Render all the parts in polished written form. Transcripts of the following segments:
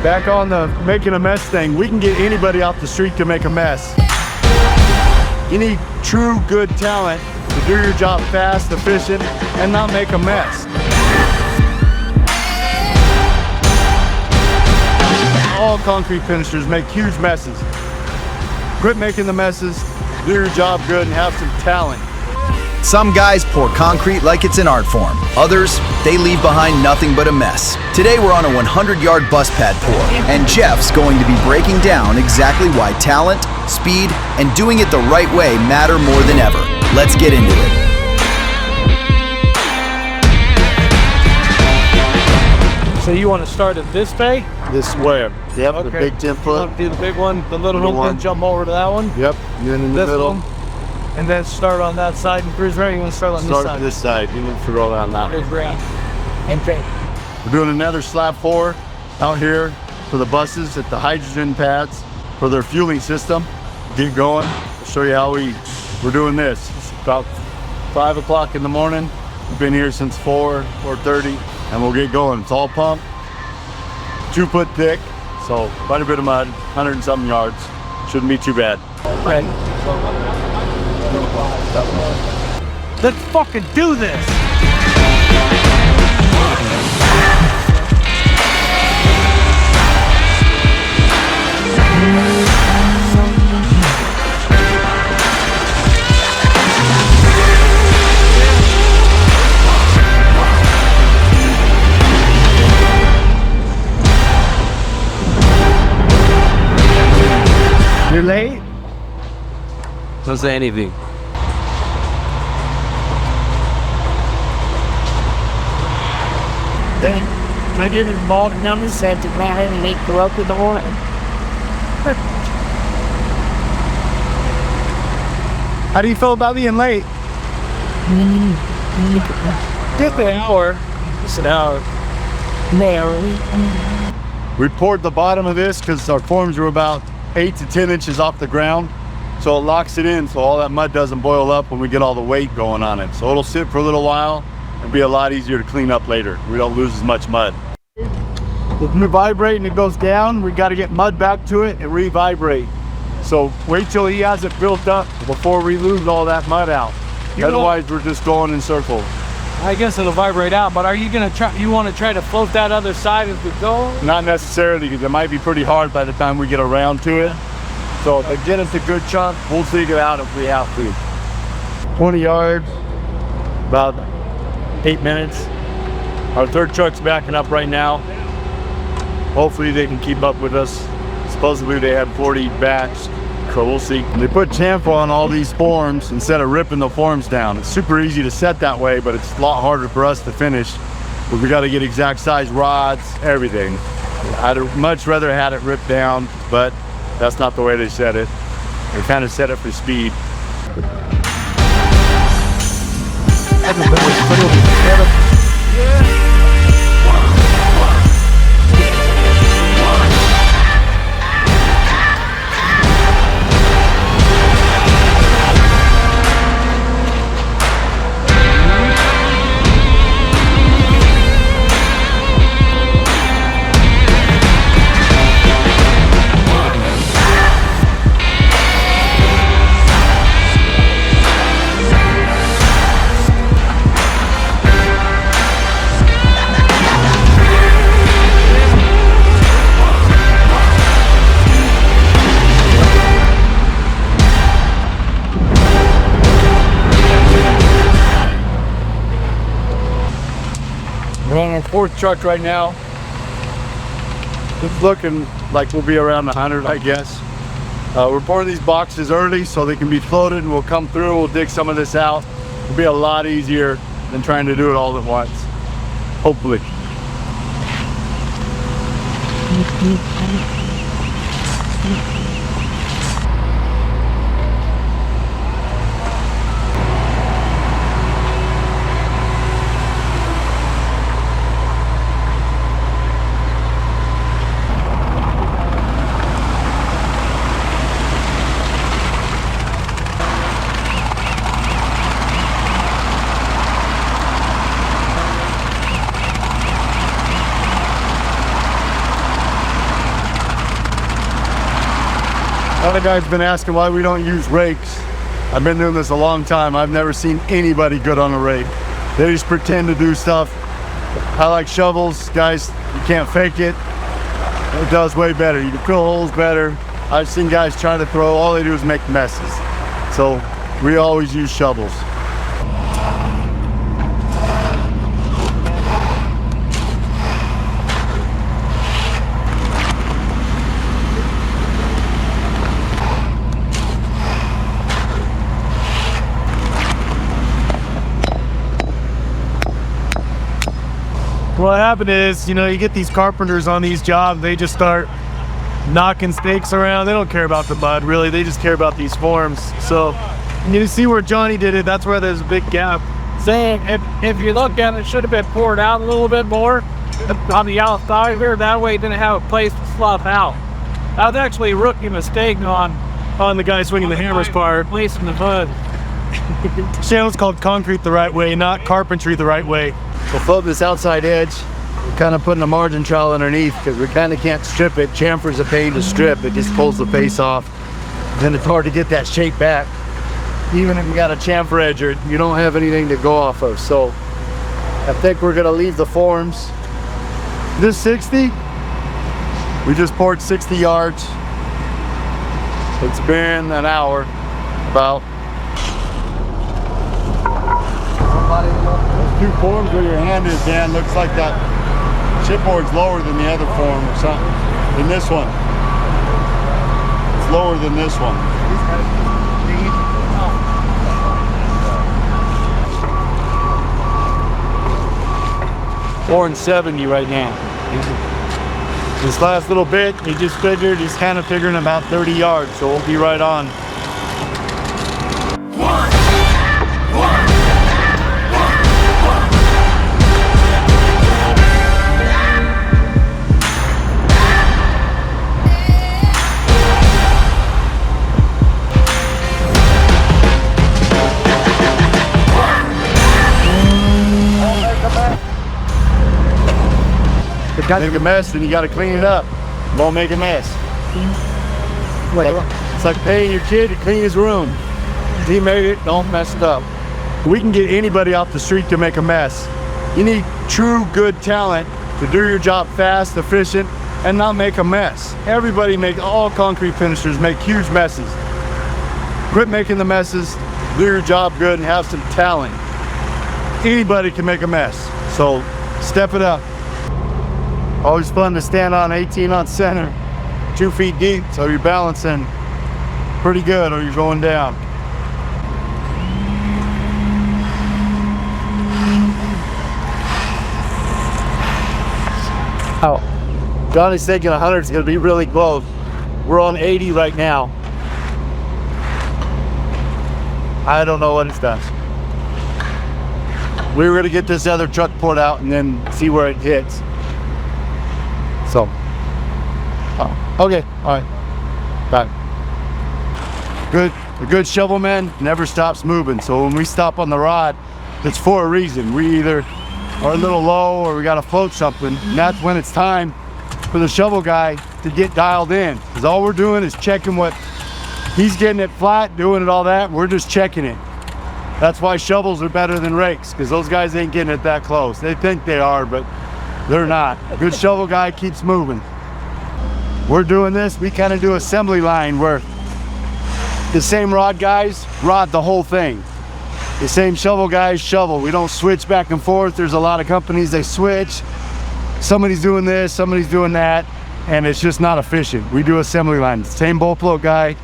Back on the making a mess thing, we can get anybody off the street to make a mess. You need true good talent to do your job fast, efficient, and not make a mess. All concrete finishers make huge messes. Quit making the messes, do your job good, and have some talent. Some guys pour concrete like it's an art form. Others, they leave behind nothing but a mess. Today we're on a 100-yard bus pad pour, and Jeff's going to be breaking down exactly why talent, speed, and doing it the right way matter more than ever. Let's get into it. So you want to start at this bay? This way. Yep, Okay. the big 10-foot. Do the big one, the little Little one, one. then jump over to that one. Yep, and then in the This middle. one. And then start on that side and cruise right. You want to start on Start this side? this side. You need to roll down that. There's green. And green. We're doing another slab 4 out here for the buses at the hydrogen pads for their fueling system. Get going. I'll show you how we're doing this. It's about 5 o'clock in the morning. We've been here since 4:30, and we'll get going. It's all pumped, 2 foot thick, so quite a bit of mud, 100 and something yards. Shouldn't be too bad. Okay. Let's fucking do this. You're late? Don't say anything. I didn't ball numbers said to man and make go up in the morning. How do you feel about being late? Just an hour. Just an hour. We poured the bottom of this because our forms are about 8 to 10 inches off the ground. So it locks it in so all that mud doesn't boil up when we get all the weight going on it. So it'll sit for a little while and be a lot easier to clean up later. We don't lose as much mud. If we vibrate and it goes down, we got to get mud back to it and re-vibrate. So wait till he has it built up before we lose all that mud out. Otherwise, we're just going in circles. I guess it'll vibrate out, but are you gonna try? You want to try to float that other side as we go? Not necessarily, because it might be pretty hard by the time we get around to it. So to get us a good chunk, we'll figure it out if we have to. 20 yards, about 8 minutes. Our third truck's backing up right now. Hopefully they can keep up with us. Supposedly they had 40 batch, so we'll see. They put chamfer on all these forms instead of ripping the forms down. It's super easy to set that way, but it's a lot harder for us to finish. But we got to get exact size rods, everything. I'd much rather had it ripped down, but that's not the way they set it. They kind of set it for speed. We're on our fourth truck right now. It's looking like we'll be around 100, I guess. We're pouring these boxes early so they can be floated, and we'll come through, we'll dig some of this out. It'll be a lot easier than trying to do it all at once, hopefully. Other guy's been asking why we don't use rakes. I've been doing this a long time. I've never seen anybody good on a rake. They just pretend to do stuff. I like shovels, guys. You can't fake it. It does way better. You can fill holes better. I've seen guys trying to throw, all they do is make messes. So we always use shovels. What happened is, you know, you get these carpenters on these jobs, they just start knocking stakes around. They don't care about the mud, really. They just care about these forms. So you see where Johnny did it, that's where there's a big gap. Saying if you look at it, it should have been poured out a little bit more on the outside here. That way it didn't have a place to slough out. That was actually a rookie mistake On the guy swinging the hammer's part. placing the mud. Channel's called concrete the right way, not carpentry the right way. We'll flip this outside edge. We're kind of putting a margin trowel underneath because we kind of can't strip it. Chamfer's a pain to strip. It just pulls the face off. Then it's hard to get that shape back. Even if you got a chamfer edger, you don't have anything to go off of. So I think we're gonna leave the forms. This 60, we just poured 60 yards. It's been an hour, about. Those two forms where your hand is, Dan, looks like that chipboard's lower than the other form or something. Than this one. It's lower than this one. Four and 70 right now. This last little bit, he just figured, he's kind of figuring about 30 yards, so we'll be right on. Make a mess, then you got to clean it up. Won't make a mess. It's like paying your kid to clean his room. If he made it, don't mess it up. We can get anybody off the street to make a mess. You need true good talent to do your job fast, efficient, and not make a mess. All concrete finishers make huge messes. Quit making the messes, do your job good, and have some talent. Anybody can make a mess, so step it up. Always fun to stand on 18 on center, 2 feet deep, so you're balancing pretty good or you're going down. Oh, Johnny's thinking 100 is going to be really close. We're on 80 right now. I don't know what it's done. We were going to get this other truck poured out and then see where it hits. So, okay, all right, bye. A good shovelman never stops moving. So when we stop on the rod, it's for a reason. We either are a little low or we got to float something. And that's when it's time for the shovel guy to get dialed in. Because all we're doing is checking what he's getting it flat, doing it all that. We're just checking it. That's why shovels are better than rakes, because those guys ain't getting it that close. They think they are, but they're not. A good shovel guy keeps moving. We're doing this, we kind of do assembly line where the same rod guys rod the whole thing. The same shovel guys shovel. We don't switch back and forth. There's a lot of companies, they switch. Somebody's doing this, somebody's doing that, and it's just not efficient. We do assembly line. Same bolt float guy,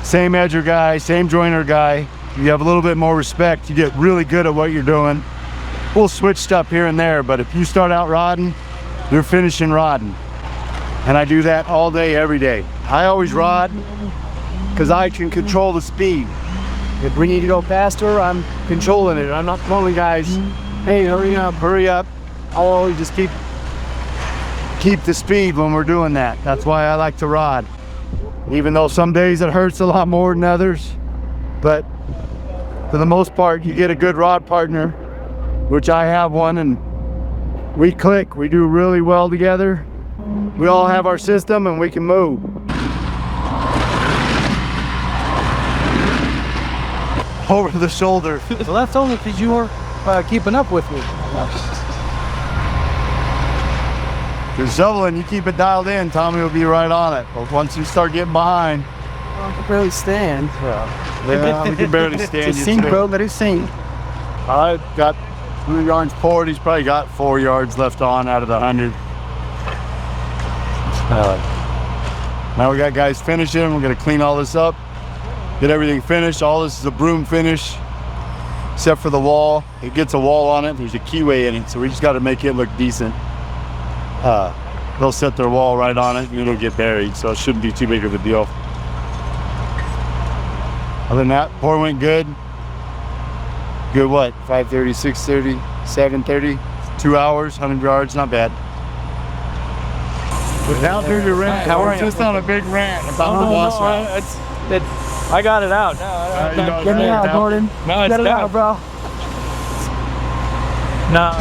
same edger guy, same joiner guy. You have a little bit more respect. You get really good at what you're doing. We'll switch stuff here and there, but if you start out rodding, you're finishing rodding. And I do that all day, every day. I always rod because I can control the speed. If we need to go faster, I'm controlling it. I'm not telling guys, hey, hurry up, hurry up. I'll always just keep the speed when we're doing that. That's why I like to rod. Even though some days it hurts a lot more than others, but for the most part, you get a good rod partner, which I have one, and we click. We do really well together. We all have our system and we can move. over the shoulder. Well, that's only because you weren't keeping up with me. If you're shoveling, you keep it dialed in, Tommy will be right on it. But once you start getting behind, I can barely stand. yeah, we can barely stand you too. bro, let it sink. I got 3 yards poured. He's probably got 4 yards left on out of the 100. Now we got guys finishing. We're gonna clean all this up, get everything finished. All this is a Broom finish, except for the wall. It gets a wall on it. There's a keyway in it, so we just got to make it look decent. They'll set their wall right on it, and it'll get buried, so it shouldn't be too big of a deal. Other than that, pour went good. Good what? 5:30, 6:30, 7:30, 2 hours, 100 yards, not bad. Now through your rant, How are you? just on a big rant about the wash route. I got it out. No, you know, get it out, now. Gordon. No, it's Get it down. out, bro. No.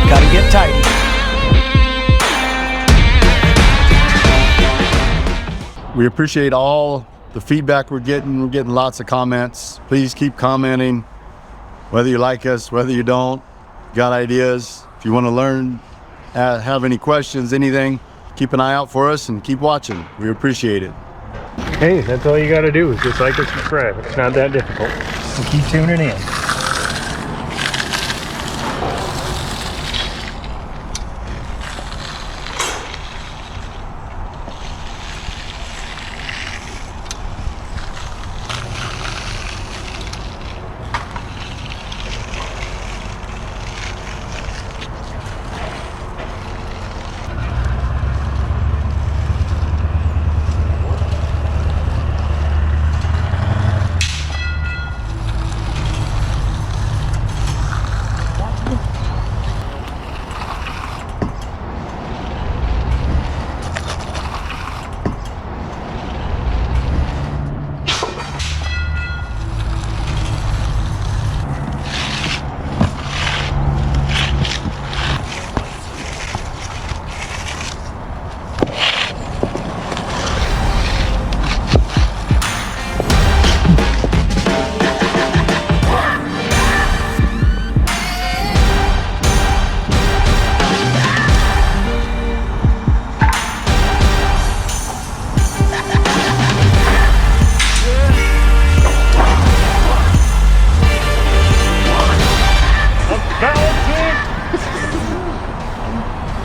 Gotta get tight. We appreciate all the feedback we're getting. We're getting lots of comments. Please keep commenting, whether you like us, whether you don't. Got ideas? If you want to learn, have any questions, anything, keep an eye out for us and keep watching. We appreciate it. Hey, that's all you gotta do is just like and subscribe. It's not that difficult. So keep tuning in.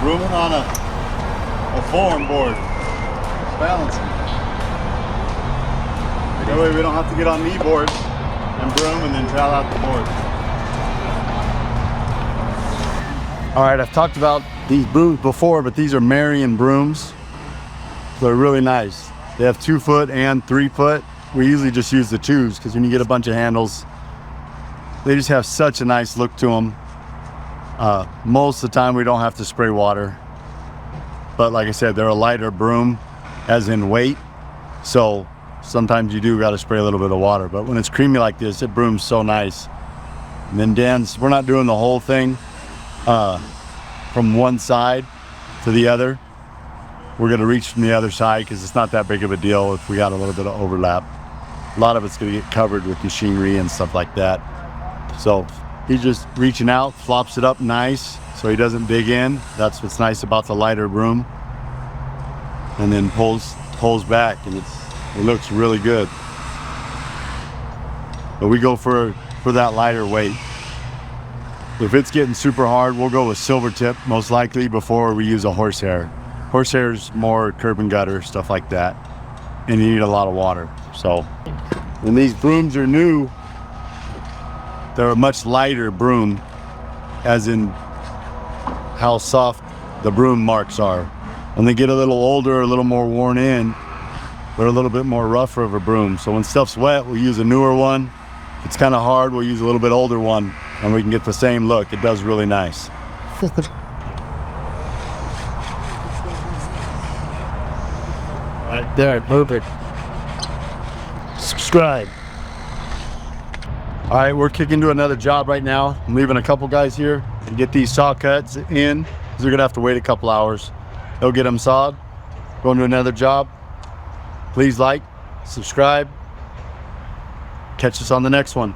Brooming on a form board. Balancing. That way we don't have to get on knee boards and broom and then trowel out the board. All right, I've talked about these brooms before, but these are Marion brooms. They're really nice. They have 2 foot and 3 foot. We usually just use the 2s because when you get a bunch of handles, they just have such a nice look to them. Most of the time we don't have to spray water, but like I said, they're a lighter broom as in weight, so sometimes you do got to spray a little bit of water, but when it's creamy like this, it brooms so nice. And then Dan's, we're not doing the whole thing from one side to the other. We're going to reach from the other side because it's not that big of a deal if we got a little bit of overlap. A lot of it's going to get covered with machinery and stuff like that. So he's just reaching out, flops it up nice so he doesn't dig in. That's what's nice about the lighter broom. And then pulls back, and it looks really good. But we go for that lighter weight. If it's getting super hard, we'll go with silver tip most likely before we use a horsehair. Horsehair's more curb and gutter, stuff like that, and you need a lot of water. So when these brooms are new, they're a much lighter broom, as in how soft the broom marks are. When they get a little older, a little more worn in, they're a little bit more rougher of a broom. So when stuff's wet, we'll use a newer one. If it's kind of hard, we'll use a little bit older one and we can get the same look. It does really nice. Right there, move it. Subscribe. All right, we're kicking to another job right now. I'm leaving a couple guys here and get these saw cuts in, because they're gonna have to wait a couple hours. They'll get them sawed. Going to another job. Please like, subscribe. Catch us on the next one.